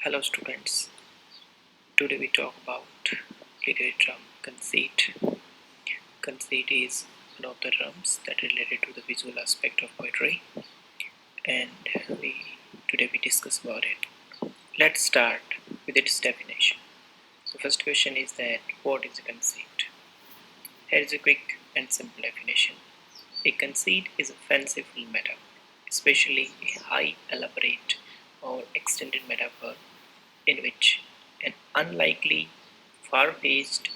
Hello students, today we talk about literary term conceit. Conceit is one of the terms that related to the visual aspect of poetry and today we discuss about it. Let's start with its definition. So first question is that what is a conceit? Here is a quick and simple definition. A conceit is a fanciful metaphor, especially a high elaborate or extended metaphor in which an unlikely, far-fetched,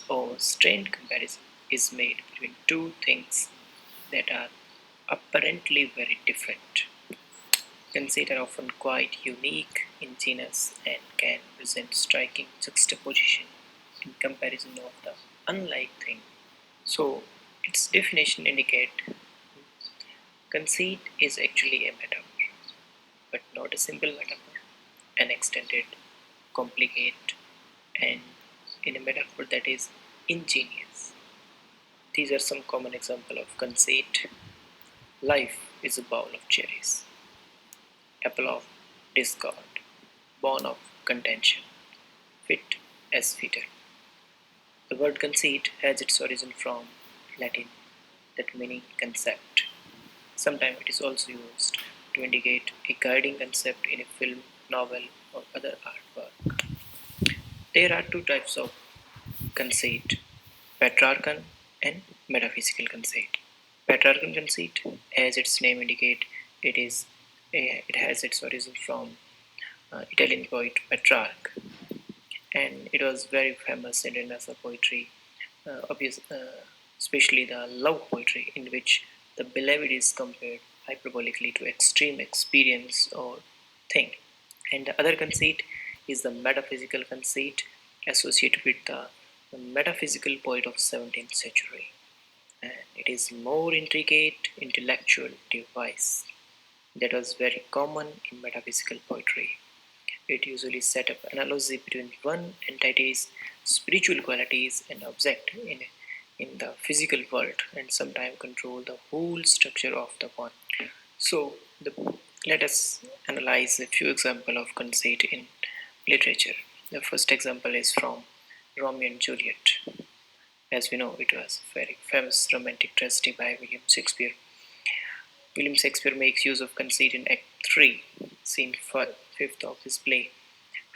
or strained comparison is made between two things that are apparently very different. Conceits are often quite unique, ingenious, and can present striking juxtaposition in comparison of the unlike thing. So, its definition indicate conceit is actually a metaphor, but not a simple metaphor, an extended, complicated, and in a metaphor that is ingenious. These are some common examples of conceit. Life is a bowl of cherries, apple of discord, born of contention, fit as fitted. The word conceit has its origin from Latin, that meaning concept. Sometimes it is also used to indicate a guiding concept in a film, novel, or other artwork. There are two types of conceit: Petrarchan and metaphysical conceit. Petrarchan conceit, as its name indicates, it has its origin from Italian poet Petrarch, and it was very famous in Renaissance poetry, especially the love poetry, in which the beloved is compared hyperbolically to extreme experience or thing. And the other conceit is the metaphysical conceit associated with the metaphysical poet of 17th century. And it is more intricate intellectual device that was very common in metaphysical poetry. It usually set up analogy between one entity's spiritual qualities and object in the physical world and sometimes control the whole structure of the one. So let us analyze a few examples of conceit in literature. The first example is from Romeo and Juliet. As we know, it was a very famous romantic tragedy by William Shakespeare. William Shakespeare makes use of conceit in Act 3, scene 5th of his play,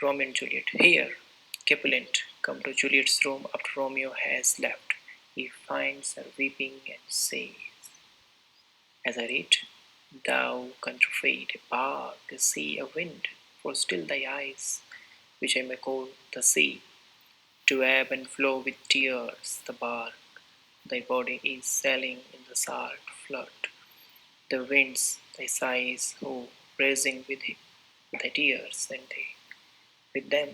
Romeo and Juliet. Here, Capulet comes to Juliet's room after Romeo has left. He finds her weeping and says, as I read, thou country fate, a bark, a sea, a wind, for still thy eyes, which I may call the sea, to ebb and flow with tears, the bark, thy body is sailing in the salt flood. The winds, thy sighs, oh, raising with thy tears, and they, with them,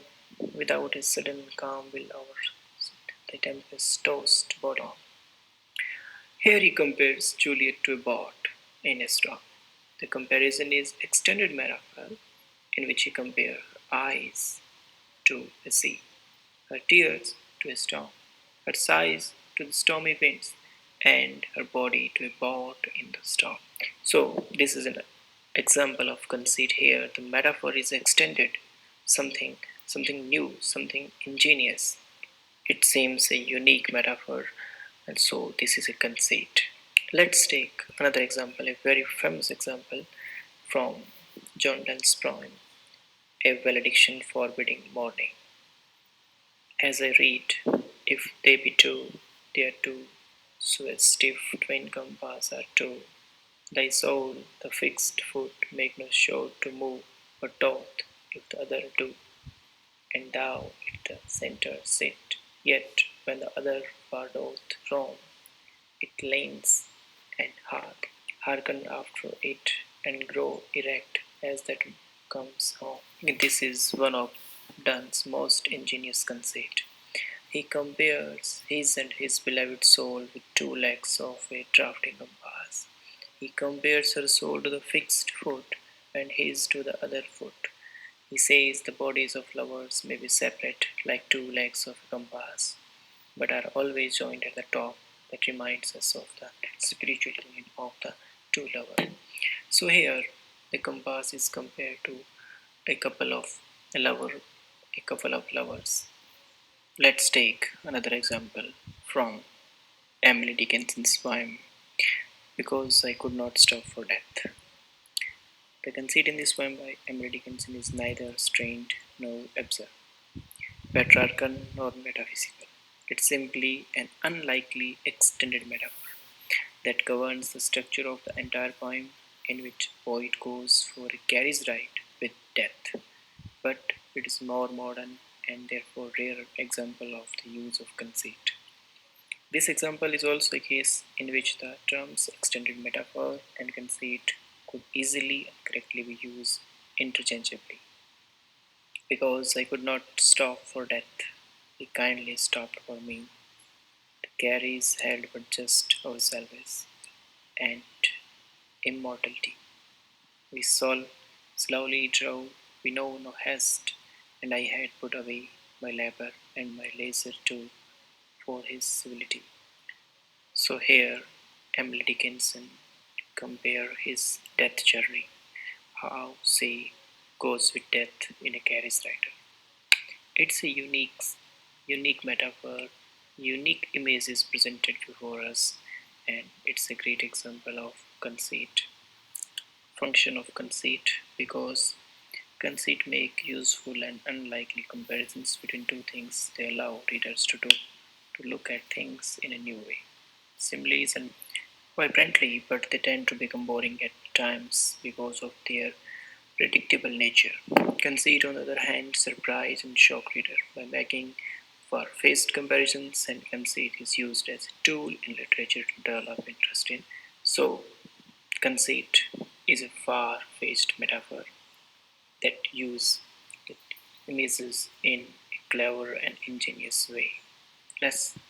without a sudden calm will overset thy tempest tossed bottom. Here he compares Juliet to a boat in a storm. The comparison is extended metaphor in which he compares her eyes to the sea, her tears to a storm, her sighs to the stormy winds, and her body to a boat in the storm. So this is an example of conceit here. The metaphor is extended, something new, something ingenious. It seems a unique metaphor, and so this is a conceit. Let's take another example, a very famous example from John Donne's poem, A Valediction Forbidding Morning. As I read, if they be two, they are two, so a stiff twin compass are two. Thy soul, the fixed foot, make no show to move, but doth, if the other do. And thou at the centre sit, yet when the other far doth roam, it leans and hearken after it, and grow erect as that comes home. This is one of Donne's most ingenious conceit. He compares his and his beloved soul with two legs of a drafting compass. He compares her soul to the fixed foot and his to the other foot. He says the bodies of lovers may be separate like two legs of a compass, but are always joined at the top. That reminds us of the spiritual union of the two lovers. So here, the compass is compared to a couple of a lover, a couple of lovers. Let's take another example from Emily Dickinson's poem, Because I Could Not Stop for Death. The conceit in this poem by Emily Dickinson is neither strained nor absurd, patriarchal nor metaphysical. It's simply an unlikely extended metaphor that governs the structure of the entire poem, in which the poet goes for a carriage ride with death. But it is more modern and therefore rare example of the use of conceit. This example is also a case in which the terms extended metaphor and conceit could easily and correctly be used interchangeably. Because I could not stop for death, he kindly stopped for me. The carries held but just ourselves and immortality. We slowly drove, we know no haste, and I had put away my labor and my leisure too for his civility. So here, Emily Dickinson compare his death journey, how she goes with death in a carriage rider. It's a unique metaphor, unique image is presented before us, and it's a great example of conceit, function of conceit, because conceit make useful and unlikely comparisons between two things. They allow readers to look at things in a new way. Similes and vibrantly, but they tend to become boring at times because of their predictable nature. Conceit, on the other hand, surprise and shock reader by making far-fetched comparisons, and conceit is used as a tool in literature to develop interest in. So, conceit is a far-fetched metaphor that use images in a clever and ingenious way. Let's